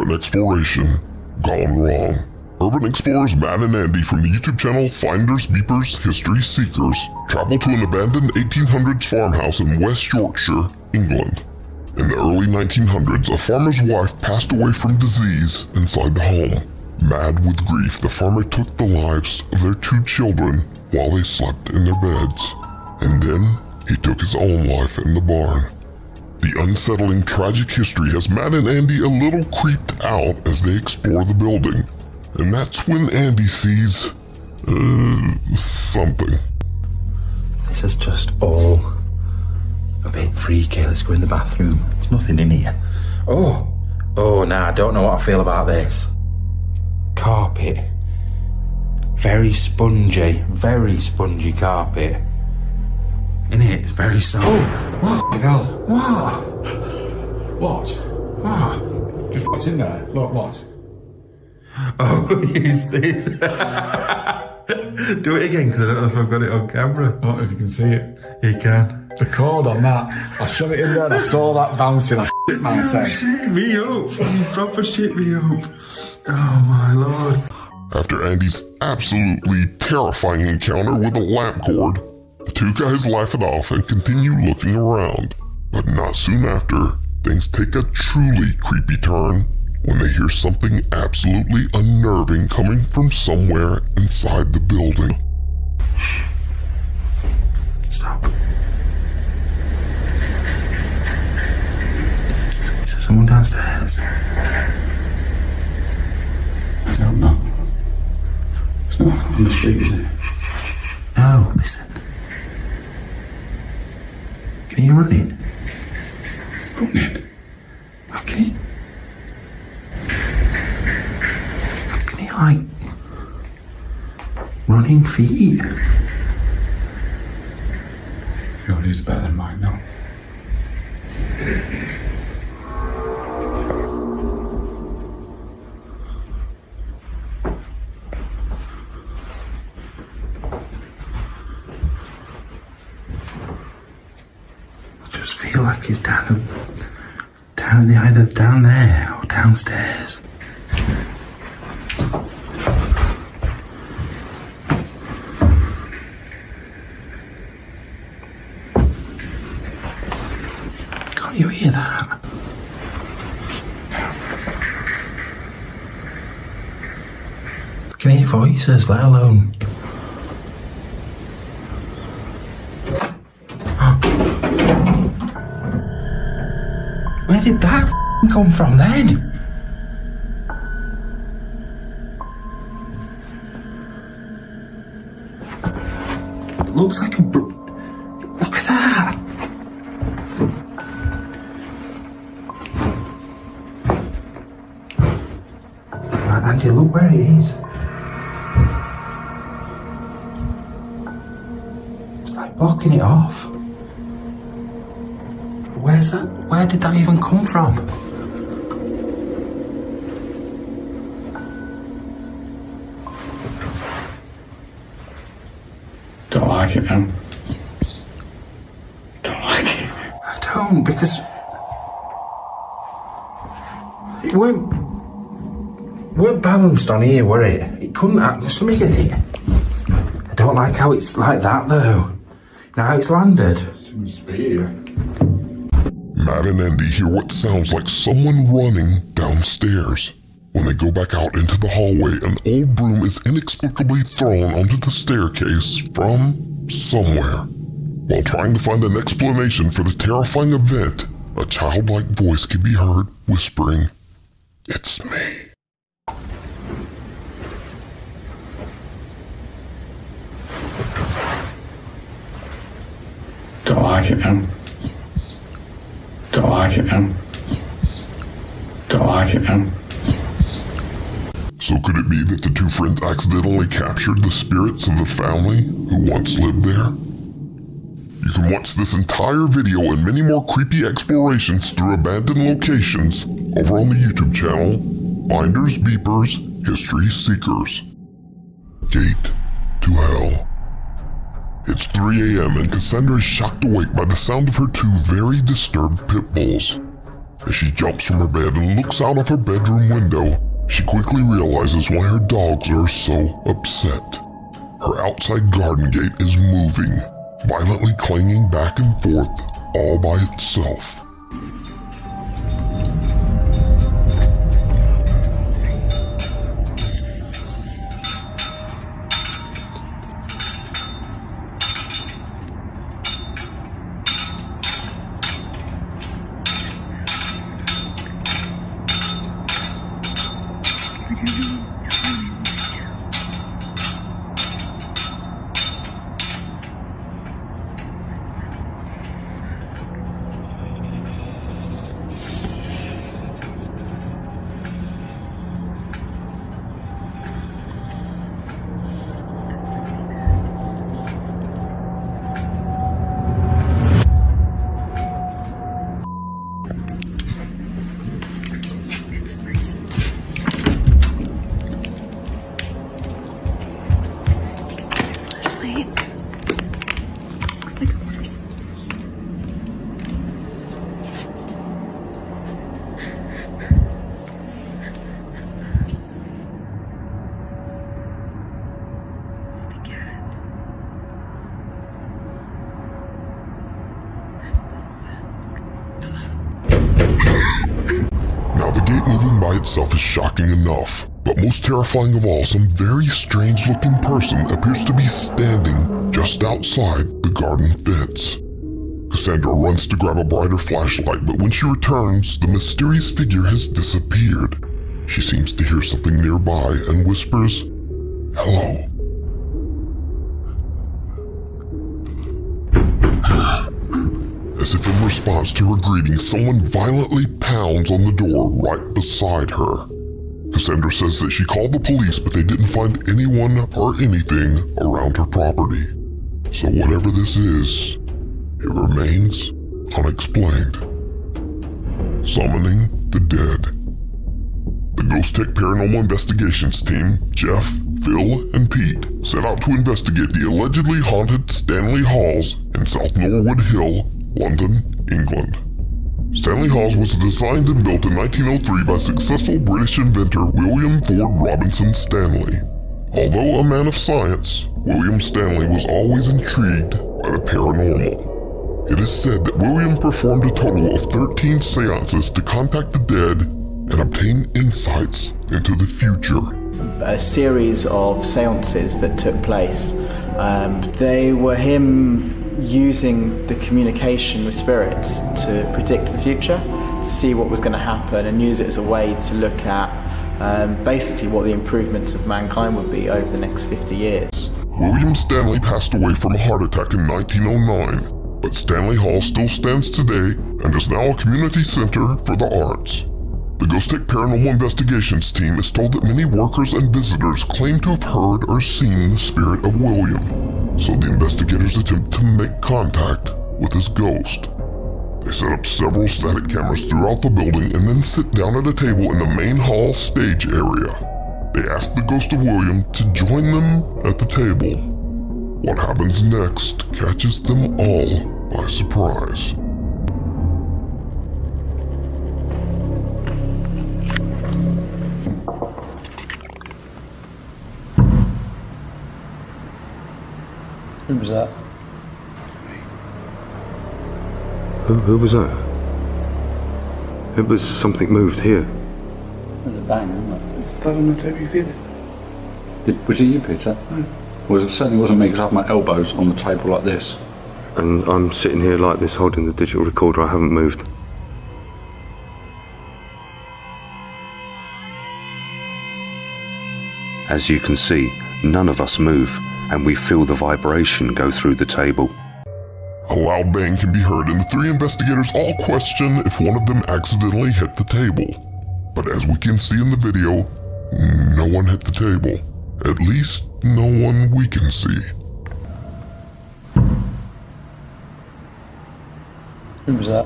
urban exploration gone wrong. Urban explorers Matt and Andy from the YouTube channel Finders, Beepers, History Seekers travel to an abandoned 1800s farmhouse in West Yorkshire, England. In the early 1900s, a farmer's wife passed away from disease inside the home. Mad with grief, the farmer took the lives of their 2 children while they slept in their beds. And then he took his own life in the barn. The unsettling tragic history has Matt and Andy a little creeped out as they explore the building. And that's when Andy sees something. This is just all a bit freaky. Let's go in the bathroom. There's nothing in here. Oh, nah, I don't know what I feel about this. Carpet. Very spongy carpet. In it, it's very soft. Oh, what? What? Just what's in there? Look, what? Oh, use this. Do it again, because I don't know if I've got it on camera. I don't know if you can see it. You can. The cord on that. I shut it in there and I saw that bouncing. I shit myself. Shit me up. You proper shit me up. Oh my lord. After Andy's absolutely terrifying encounter with a lamp cord, the 2 guys laugh it off and continue looking around. But not soon after, things take a truly creepy turn when they hear something absolutely unnerving coming from somewhere inside the building. Shh. Stop. Is there someone downstairs? I don't know. It's not on the street, is it? No, listen. Can you run in? Run in? How can you? How can you, like, running feet? Yours is better than mine, no? I just feel like it's either down there or downstairs. Can't you hear that? I can hear voices, let alone. Where did that come from then? It looks like a look at that. Right, Andy, look where it is. It's like blocking it off. Where's that? Where did that even come from? Don't like it, now. Don't like it. I don't, because it weren't balanced on here, were it? It couldn't act. Just let me get it. I don't like how it's like that, though. Now how it's landed. Seems to be here. Matt and Andy hear what sounds like someone running downstairs. When they go back out into the hallway, an old broom is inexplicably thrown onto the staircase from somewhere. While trying to find an explanation for the terrifying event, a childlike voice can be heard whispering, "It's me." Don't like it, now. Don't like it, now. Don't like it, now. So could it be that the 2 friends accidentally captured the spirits of the family who once lived there? You can watch this entire video and many more creepy explorations through abandoned locations over on the YouTube channel Finders, Beepers, History Seekers. Gate to Hell. It's 3 a.m. and Cassandra is shocked awake by the sound of her 2 very disturbed pit bulls. As she jumps from her bed and looks out of her bedroom window, she quickly realizes why her dogs are so upset. Her outside garden gate is moving, violently clanging back and forth, all by itself. Moving by itself is shocking enough, but most terrifying of all, some very strange-looking person appears to be standing just outside the garden fence. Cassandra runs to grab a brighter flashlight, but when she returns, the mysterious figure has disappeared. She seems to hear something nearby and whispers, "Hello." As if in response to her greeting, someone violently pounds on the door right beside her. Cassandra says that she called the police, but they didn't find anyone or anything around her property. So whatever this is, it remains unexplained. Summoning the dead. The Ghost Tech Paranormal Investigations team, Jeff, Phil, and Pete, set out to investigate the allegedly haunted Stanley Halls in South Norwood Hill, London, England. Stanley Halls was designed and built in 1903 by successful British inventor William Ford Robinson Stanley. Although a man of science, William Stanley was always intrigued by the paranormal. It is said that William performed a total of 13 seances to contact the dead and obtain insights into the future. A series of seances that took place. They were him using the communication with spirits to predict the future, to see what was going to happen, and use it as a way to look at basically what the improvements of mankind would be over the next 50 years. William Stanley passed away from a heart attack in 1909, but Stanley Hall still stands today and is now a community center for the arts. The Ghost Tech Paranormal Investigations team is told that many workers and visitors claim to have heard or seen the spirit of William, so the investigators attempt to make contact with his ghost. They set up several static cameras throughout the building and then sit down at a table in the main hall stage area. They ask the ghost of William to join them at the table. What happens next catches them all by surprise. Who was that? Who was that? It was something moved here. It was a bang, wasn't it? I fell on the table, you feel it? Was it you, Peter? No. Well, it certainly wasn't me, because I have my elbows on the table like this. And I'm sitting here like this, holding the digital recorder. I haven't moved. As you can see, none of us move, and we feel the vibration go through the table. A loud bang can be heard, and the three investigators all question if one of them accidentally hit the table. But as we can see in the video, no one hit the table. At least, no one we can see. Who was that?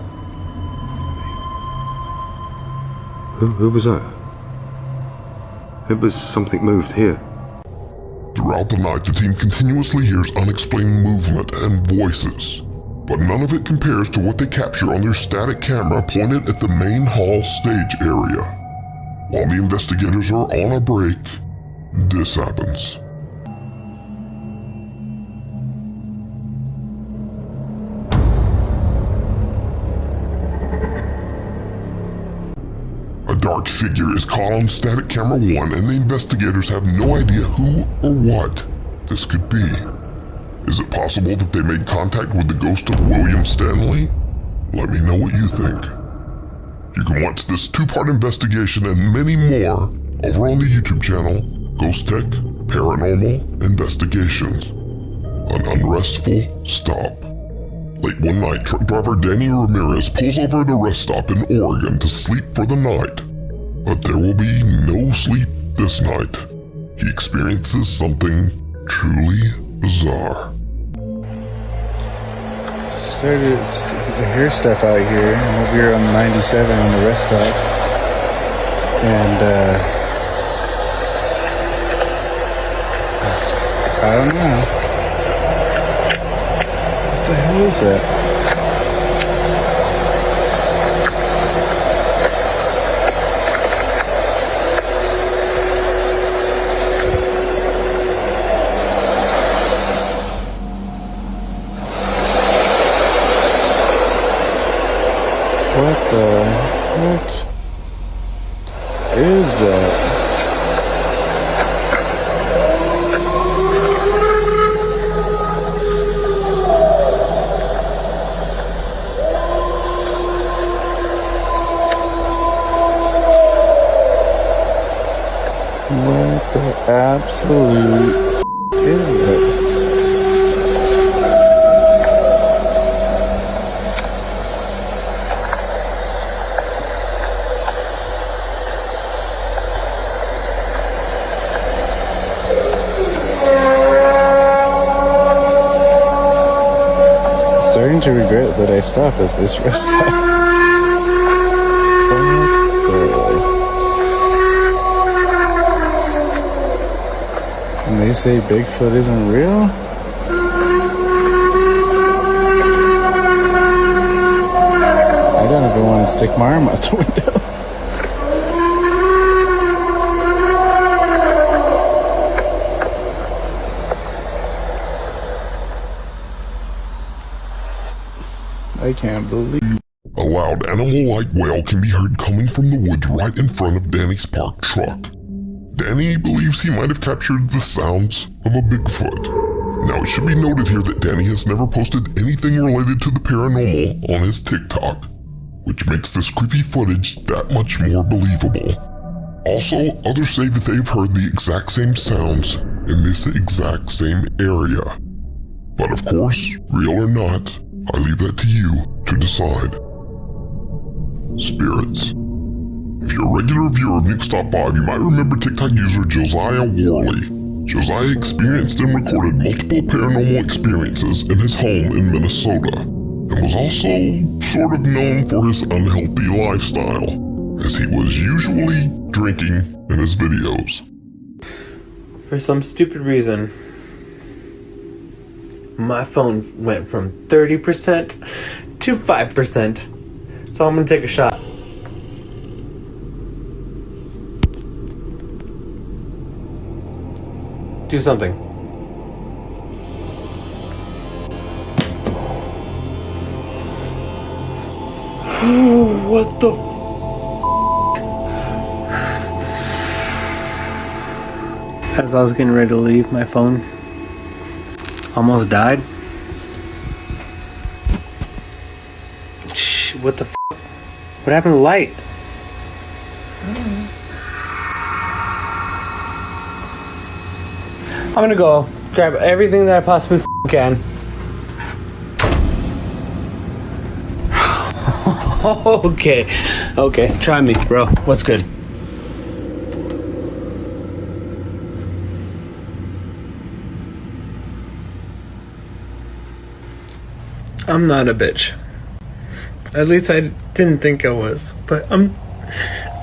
Who was that? It was something moved here. Throughout the night, the team continuously hears unexplained movement and voices. but none of it compares to what they capture on their static camera pointed at the main hall stage area. While the investigators are on a break, this happens. A dark figure is caught on static camera 1 and the investigators have no idea who or what this could be. Is it possible that they made contact with the ghost of William Stanley? Let me know what you think. You can watch this 2-part investigation and many more over on the YouTube channel, Ghost Tech Paranormal Investigations. An unrestful stop. Late one night, truck driver Danny Ramirez pulls over at a rest stop in Oregon to sleep for the night. But there will be no sleep this night. He experiences something truly bizarre. Started to hear stuff out here. I'm over here on 97 on the rest stop. And, I don't know. What the hell is that? What the heck is that? What the absolute is it? Starting to regret that I stopped at this rest stop. And they say Bigfoot isn't real? I don't even want to stick my arm out the window. I can't believe. A loud animal-like wail can be heard coming from the woods right in front of Danny's parked truck. Danny believes he might have captured the sounds of a Bigfoot. Now it should be noted here that Danny has never posted anything related to the paranormal on his TikTok, which makes this creepy footage that much more believable. Also, others say that they've heard the exact same sounds in this exact same area. But of course, real or not, I leave that to you to decide. Spirits. If you're a regular viewer of Nuke's Top 5, you might remember TikTok user Josiah Worley. Josiah experienced and recorded multiple paranormal experiences in his home in Minnesota, and was also sort of known for his unhealthy lifestyle, as he was usually drinking in his videos. For some stupid reason, my phone went from 30% to 5%. So I'm gonna take a shot. Do something. Ooh, what the As I was getting ready to leave, my phone almost died. Shh, what the f***? What happened to the light? I'm gonna go grab everything that I possibly can. Okay, try me, bro. What's good? I'm not a bitch. At least I didn't think I was. But I'm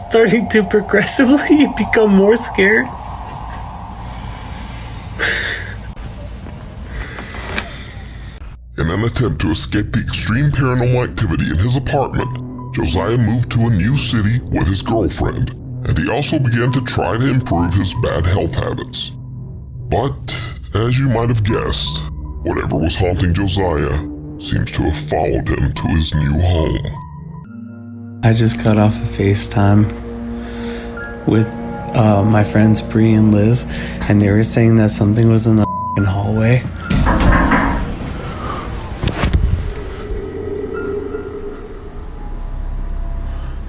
starting to progressively become more scared. In an attempt to escape the extreme paranormal activity in his apartment, Josiah moved to a new city with his girlfriend, and he also began to try to improve his bad health habits. But, as you might have guessed, whatever was haunting Josiah seems to have followed him to his new home. I just got off a FaceTime with my friends Bree and Liz, and they were saying that something was in the hallway.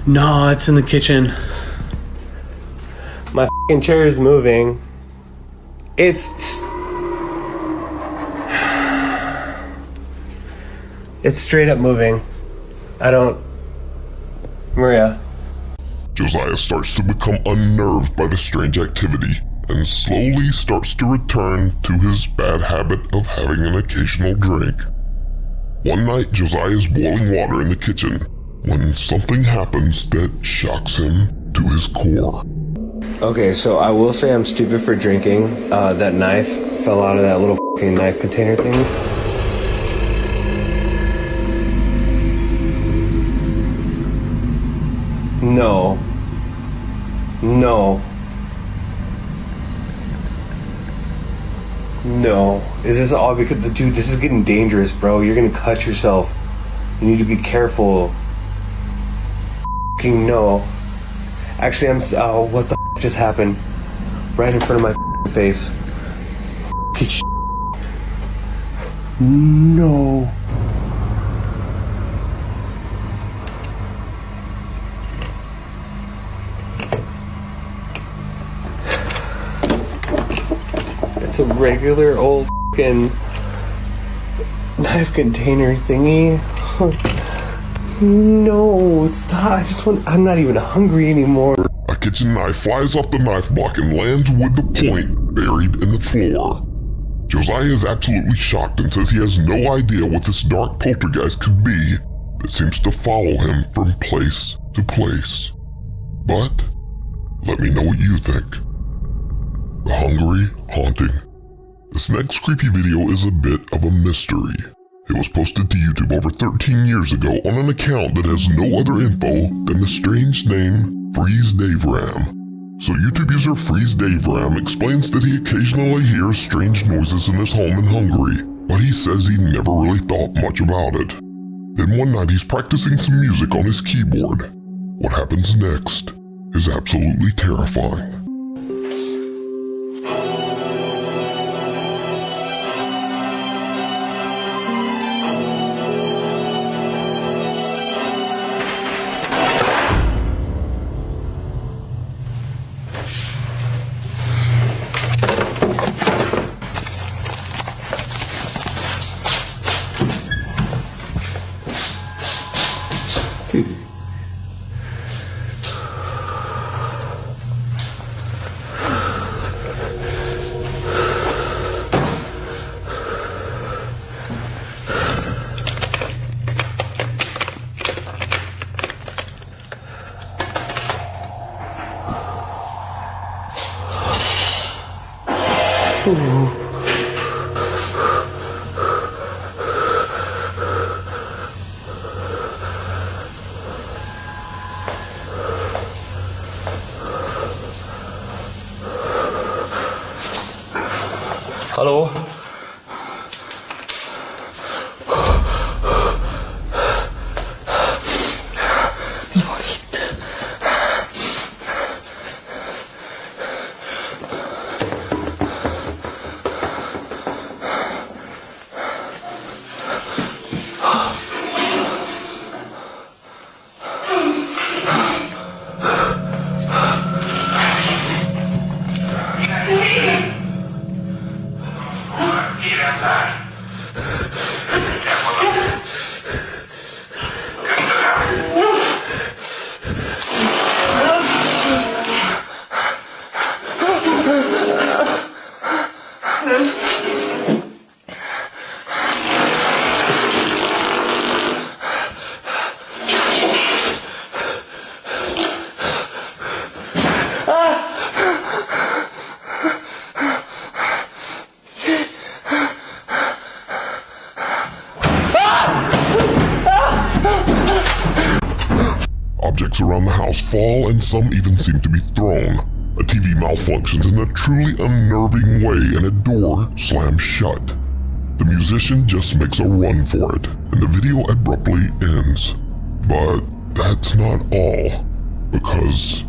No, it's in the kitchen. My fucking chair is moving. It's straight up moving. Maria. Josiah starts to become unnerved by the strange activity and slowly starts to return to his bad habit of having an occasional drink. One night, Josiah is boiling water in the kitchen when something happens that shocks him to his core. Okay, so I will say I'm stupid for drinking. That knife fell out of that little fucking knife container thing. No. No. No. Is this all because, dude, this is getting dangerous, bro. You're gonna cut yourself. You need to be careful. Fucking no. Actually, what the just happened? Right in front of my face. No. It's a regular old fucking knife container thingy. No, stop. I'm not even hungry anymore. A kitchen knife flies off the knife block and lands with the point buried in the floor. Josiah is absolutely shocked and says he has no idea what this dark poltergeist could be that seems to follow him from place to place. But, let me know what you think. The Hungry Haunting. This next creepy video is a bit of a mystery. It was posted to YouTube over 13 years ago on an account that has no other info than the strange name Freeze Dave Ram. So YouTube user Freeze Dave Ram explains that he occasionally hears strange noises in his home in Hungary, but he says he never really thought much about it. Then one night he's practicing some music on his keyboard. What happens next is absolutely terrifying. Hallo? some even seem to be thrown. A TV malfunctions in a truly unnerving way and a door slams shut. The musician just makes a run for it, and the video abruptly ends. But that's not all, because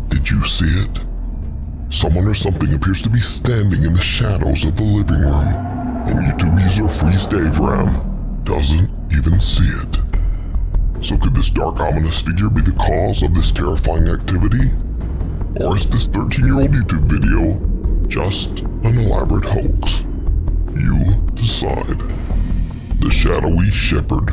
did you see it? Someone or something appears to be standing in the shadows of the living room, and YouTube user Freeze Dave Ram doesn't even see it. So could this dark ominous figure be the cause of this terrifying activity? Or is this 13-year-old YouTube video just an elaborate hoax? You decide. The Shadowy Shepherd.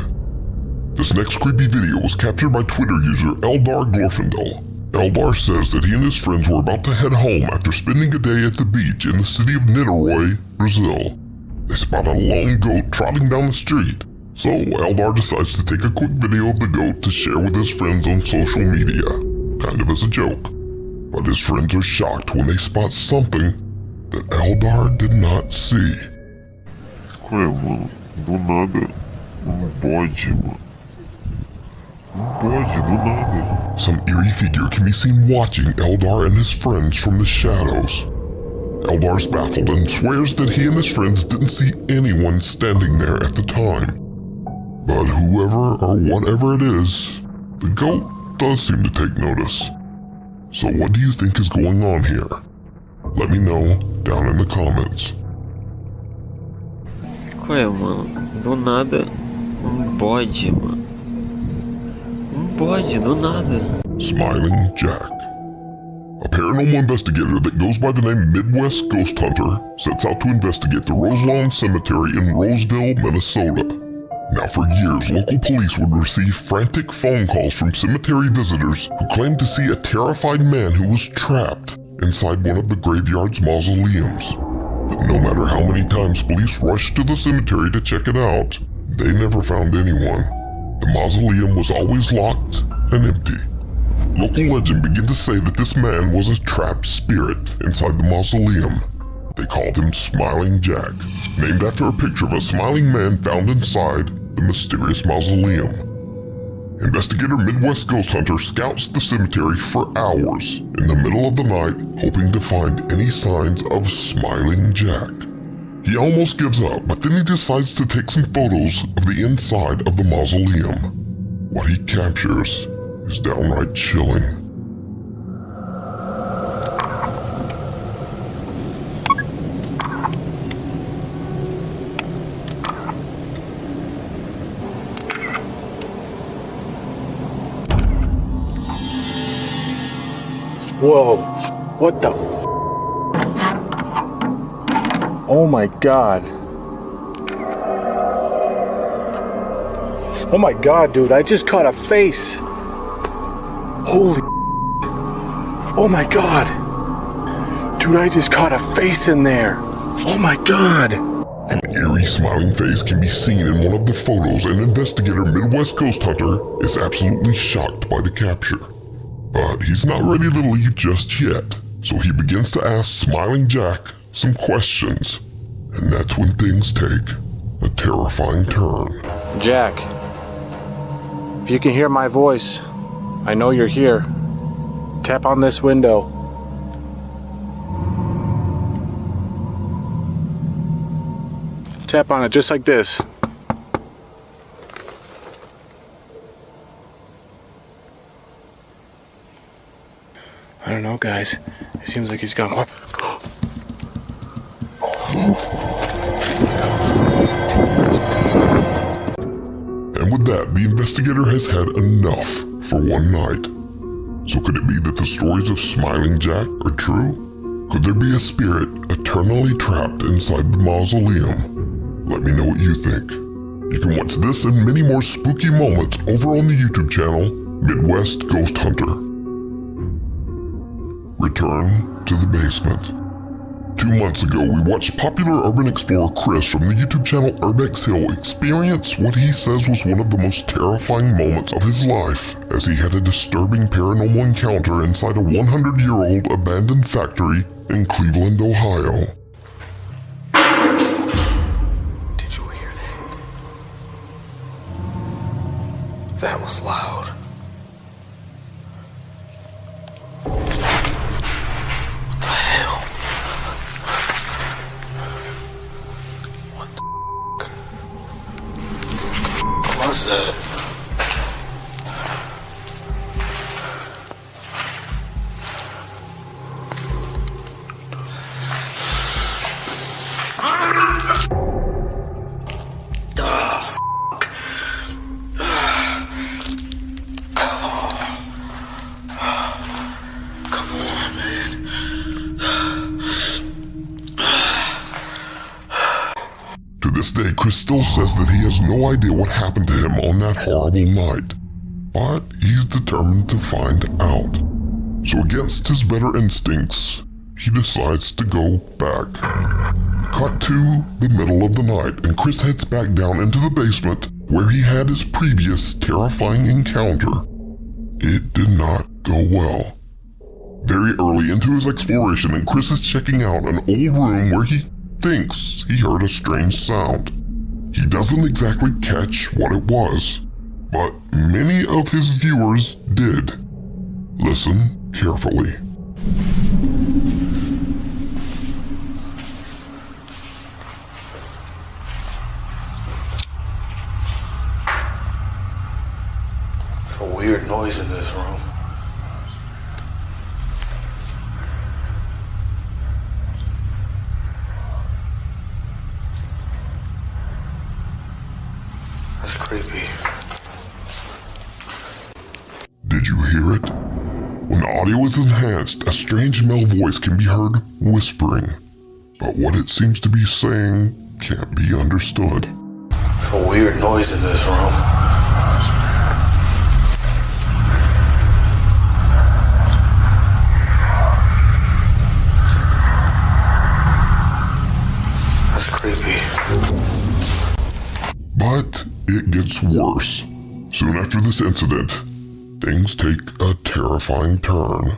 This next creepy video was captured by Twitter user Eldar Glorfindel. Eldar says that he and his friends were about to head home after spending a day at the beach in the city of Niterói, Brazil. They spot a lone goat trotting down the street, so Eldar decides to take a quick video of the goat to share with his friends on social media, kind of as a joke. But his friends are shocked when they spot something that Eldar did not see. Ué, mano, do nada, bode, mano. Bode, do nada. Some eerie figure can be seen watching Eldar and his friends from the shadows. Eldar's baffled and swears that he and his friends didn't see anyone standing there at the time. But whoever or whatever it is, the goat does seem to take notice. So what do you think is going on here? Let me know down in the comments. Ué, mano, do nada, bode, mano. Bode, do nada. Smiling Jack. A paranormal investigator that goes by the name Midwest Ghost Hunter sets out to investigate the Roselawn Cemetery in Roseville, Minnesota. Now for years, local police would receive frantic phone calls from cemetery visitors who claimed to see a terrified man who was trapped inside one of the graveyard's mausoleums. But no matter how many times police rushed to the cemetery to check it out, they never found anyone. The mausoleum was always locked and empty. Local legend began to say that this man was a trapped spirit inside the mausoleum. They called him Smiling Jack, named after a picture of a smiling man found inside the mysterious mausoleum. Investigator Midwest Ghost Hunter scouts the cemetery for hours in the middle of the night, hoping to find any signs of Smiling Jack. He almost gives up, but then he decides to take some photos of the inside of the mausoleum. What he captures is downright chilling. Whoa, what the f? Oh my god. Oh my god, dude, I just caught a face. Holy oh my god. Dude, I just caught a face in there. Oh my god. An eerie smiling face can be seen in one of the photos, and investigator Midwest Ghost Hunter is absolutely shocked by the capture. But he's not ready to leave just yet, so he begins to ask Smiling Jack some questions, and that's when things take a terrifying turn. Jack, if you can hear my voice, I know you're here. Tap on this window. Tap on it just like this. I don't know, guys. It seems like he's gone. And with that, the investigator has had enough for one night. So could it be that the stories of Smiling Jack are true? Could there be a spirit eternally trapped inside the mausoleum? Let me know what you think. You can watch this and many more spooky moments over on the YouTube channel, Midwest Ghost Hunter. Return to the basement. 2 months ago, we watched popular urban explorer Chris from the YouTube channel Urbex Hill experience what he says was one of the most terrifying moments of his life as he had a disturbing paranormal encounter inside a 100-year-old abandoned factory in Cleveland, Ohio. Did you hear that? That was loud. this day, Chris still says that he has no idea what happened to him on that horrible night, but he's determined to find out. So against his better instincts, he decides to go back. Cut to the middle of the night, and Chris heads back down into the basement where he had his previous terrifying encounter. It did not go well. Very early into his exploration, and Chris is checking out an old room where he thinks he heard a strange sound. He doesn't exactly catch what it was, but many of his viewers did. Listen carefully. It's a weird noise in this room. That's creepy. Did you hear it? When audio is enhanced, a strange male voice can be heard whispering, but what it seems to be saying can't be understood. It's a weird noise in this room. That's creepy. But it gets worse. Soon after this incident, things take a terrifying turn.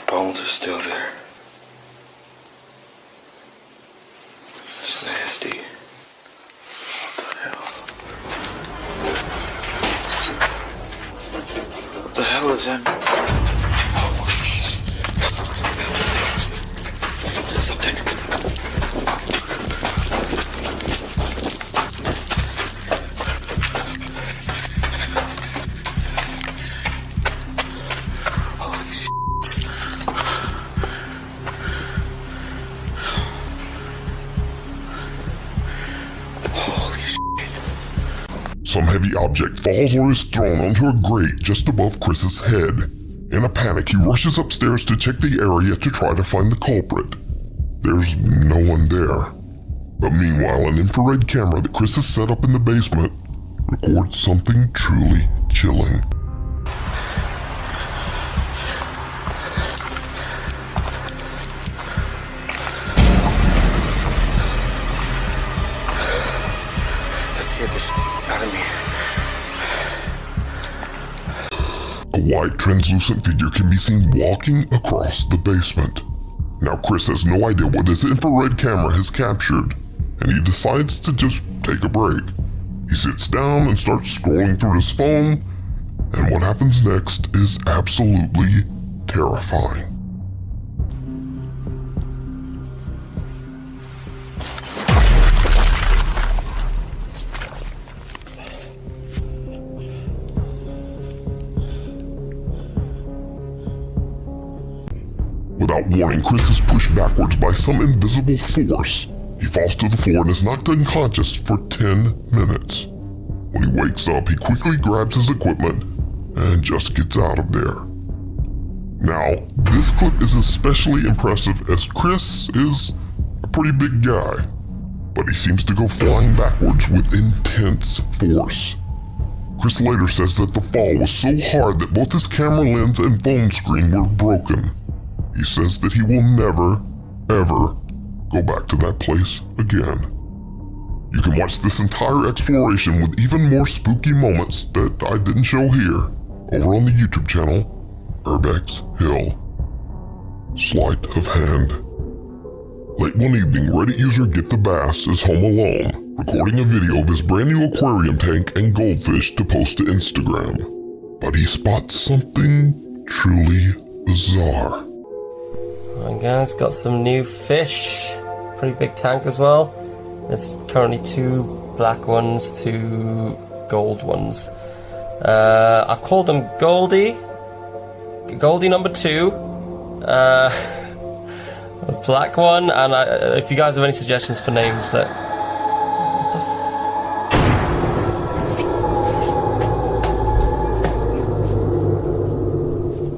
Bones are still there. It's nasty. What the hell is that? Some heavy object falls or is thrown onto a grate just above Chris's head. In a panic, he rushes upstairs to check the area to try to find the culprit. There's no one there. But meanwhile, an infrared camera that Chris has set up in the basement records something truly chilling. That scared the shit out of me. A white translucent figure can be seen walking across the basement. Now Chris has no idea what his infrared camera has captured, and he decides to just take a break. He sits down and starts scrolling through his phone, and what happens next is absolutely terrifying. Without warning, Chris is pushed backwards by some invisible force. He falls to the floor and is knocked unconscious for 10 minutes. When he wakes up, he quickly grabs his equipment and just gets out of there. Now, this clip is especially impressive as Chris is a pretty big guy, but he seems to go flying backwards with intense force. Chris later says that the fall was so hard that both his camera lens and phone screen were broken. He says that he will never, ever go back to that place again. You can watch this entire exploration with even more spooky moments that I didn't show here over on the YouTube channel, Urbex Hill. Sleight of hand. Late one evening, Reddit user Get the Bass is home alone, recording a video of his brand new aquarium tank and goldfish to post to Instagram. But he spots something truly bizarre. Alright guys, got some new fish. Pretty big tank as well. There's currently 2 black ones, 2 gold ones. I've called them Goldie number 2, the black one, and if you guys have any suggestions for names that...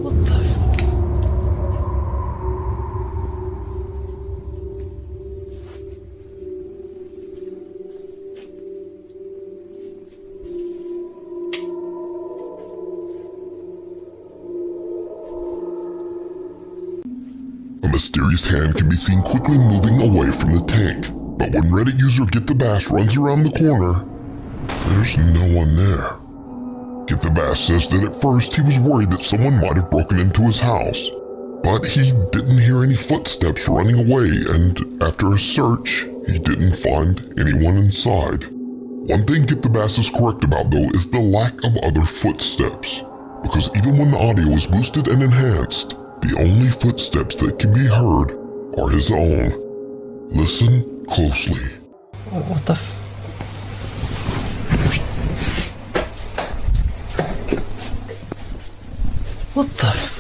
What the mysterious hand can be seen quickly moving away from the tank. But when Reddit user Get the Bass runs around the corner, there's no one there. Get the Bass says that at first he was worried that someone might have broken into his house. But he didn't hear any footsteps running away, and after a search, he didn't find anyone inside. One thing Get the Bass is correct about though is the lack of other footsteps. Because even when the audio is boosted and enhanced, the only footsteps that can be heard are his own. Listen closely. What the f... What the f...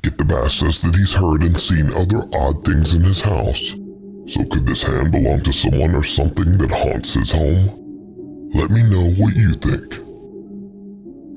Get the Bass says that he's heard and seen other odd things in his house. So could this hand belong to someone or something that haunts his home? Let me know what you think.